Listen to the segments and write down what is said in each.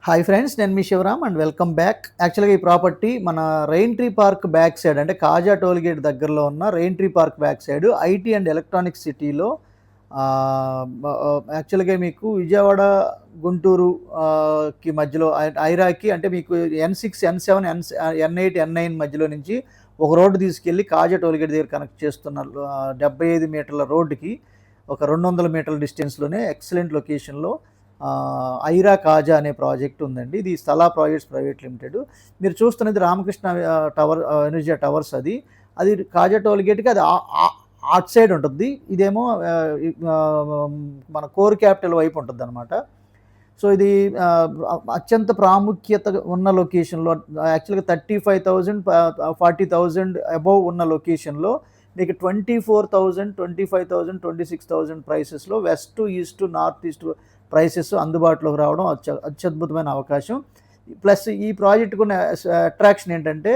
Hi friends, నేను మీ Shivaram and welcome back. యాక్చువల్‌గా ఈ ప్రాపర్టీ మన rain tree park back side అంటే కాజా టోల్‌గేట్ దగ్గరలో ఉన్న rain tree park back side IT and electronics సిటీలో యాక్చువల్‌గా మీకు విజయవాడ, గుంటూరు కి మధ్యలో ఐరాకి అంటే మీకు N6, N7, N8, N9 మధ్యలో నుంచి ఒక రోడ్డు తీసుకెళ్ళి కాజా టోల్‌గేట్ దగ్గర కనెక్ట్ చేస్తున్న 75 మీటర్ల రోడ్డుకి ఒక 200 మీటర్ల డిస్టెన్స్‌లోనే ఎక్సలెంట్ లొకేషన్‌లో ఐరా కాజా అనే ప్రాజెక్ట్ ఉందండి. ఇది స్థలా ప్రాజెక్ట్స్ ప్రైవేట్ లిమిటెడ్. మీరు చూస్తున్నది రామకృష్ణ టవర్, ఎనర్జియా టవర్స్ అది. అది కాజా టోల్‌గేట్‌కి అది అటు సైడ్ ఉంటుద్ది. ఇదేమో మన కోర్ క్యాపిటల్ వైపు ఉంటుద్దనమాట. సో ఇది అత్యంత ప్రాముఖ్యత ఉన్న లొకేషన్‌లో యాక్చువల్‌గా 35,000 40,000 అబోవ్ ఉన్న లొకేషన్‌లో మీకు 24,000, 25,000, 26,000 ప్రైసెస్‌లో west, east, north east prices అందుబాటులోకి రావడం అత్యద్భుతమైన అవకాశం. ప్లస్ ఈ ప్రాజెక్ట్‌కున్న అట్రాక్షన్ ఏంటంటే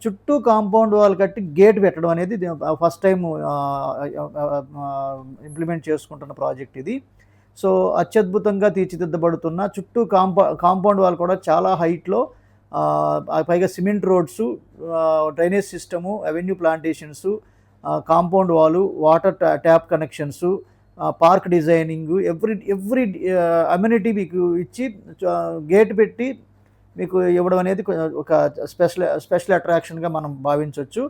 చుట్టూ కాంపౌండ్ వాల్ కట్టి గేట్ పెట్టడం అనేది ఫస్ట్ టైం ఇంప్లిమెంట్ చేసుకుంటున్న ప్రాజెక్ట్ ఇది. సో అత్యద్భుతంగా తీర్చిదిద్దబడుతున్న చుట్టూ కాంపౌండ్ వాల్ కూడా చాలా హైట్‌లో, పైగా cement roads, drainage system, avenue plantations, compound wall, water tap connections, park designing, every amenity మీకు ఇచ్చి గేట్ పెట్టి మీకు ఇవ్వడం అనేది ఒక స్పెషల్ అట్రాక్షన్‌గా మనం భావించొచ్చు.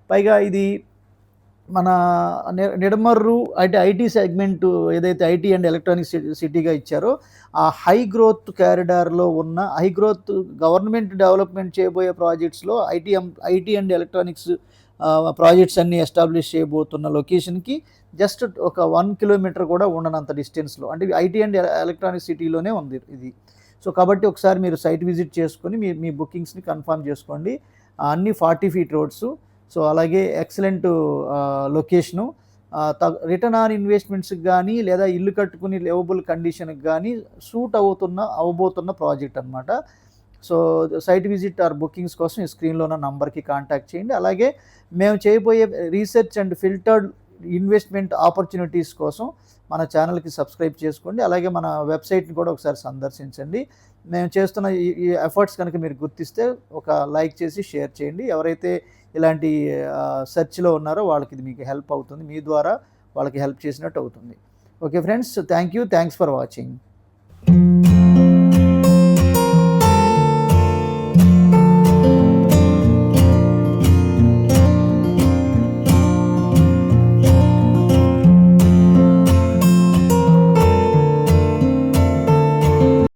పైగా ఇది మన నిడమర్రు అంటే ఐటీ సెగ్మెంట్ ఏదైతే ఐటీ అండ్ ఎలక్ట్రానిక్స్ సిటీగా ఇచ్చారో, ఆ హై గ్రోత్ కారిడార్‌లో ఉన్న హై గ్రోత్ గవర్నమెంట్ డెవలప్‌మెంట్ చేయబోయే ప్రాజెక్ట్స్‌లో ఐటీ అండ్ ఎలక్ట్రానిక్స్ ప్రాజెక్ట్స్ అన్నీ ఎస్టాబ్లిష్ చేయబోతున్న లొకేషన్‌కి జస్ట్ ఒక 1 కిలోమీటర్ కూడా ఉండనంత డిస్టెన్స్‌లో, అంటే ఐటీ అండ్ ఎలక్ట్రానిక్స్ సిటీలోనే ఉంది ఇది. సో కాబట్టి ఒకసారి మీరు సైట్ విజిట్ చేసుకొని మీ బుకింగ్స్‌ని కన్ఫర్మ్ చేసుకోండి. అన్నీ 40 ఫీట్ రోడ్సు. సో అలాగే ఎక్సలెంట్ లొకేషను. రిటర్న్ ఆన్ ఇన్వెస్ట్మెంట్స్‌కి గానీ, లేదా ఇల్లు కట్టుకుని లివబుల్ కండిషన్‌కి గానీ అవ్వబోతున్న ప్రాజెక్ట్ అనమాట. So site visit or bookings కోసం ఈ స్క్రీన్‌లో ఉన్న నంబర్‌కి కాంటాక్ట్ చేయండి. అలాగే మేము చేయబోయే research and filtered investment opportunities కోసం మన ఛానల్‌కి సబ్స్క్రైబ్ చేసుకోండి. అలాగే మన వెబ్‌సైట్‌ని కూడా ఒకసారి సందర్శించండి. మేము చేస్తున్న ఈ ఎఫర్ట్స్ కనుక మీరు గుర్తిస్తే ఒక లైక్ చేసి షేర్ చేయండి. ఎవరైతే ఇలాంటి సెర్చ్‌లో ఉన్నారో వాళ్ళకి ఇది మీకు హెల్ప్ అవుతుంది. మీ ద్వారా వాళ్ళకి హెల్ప్ చేసినట్టు అవుతుంది. Okay friends, thanks for watching.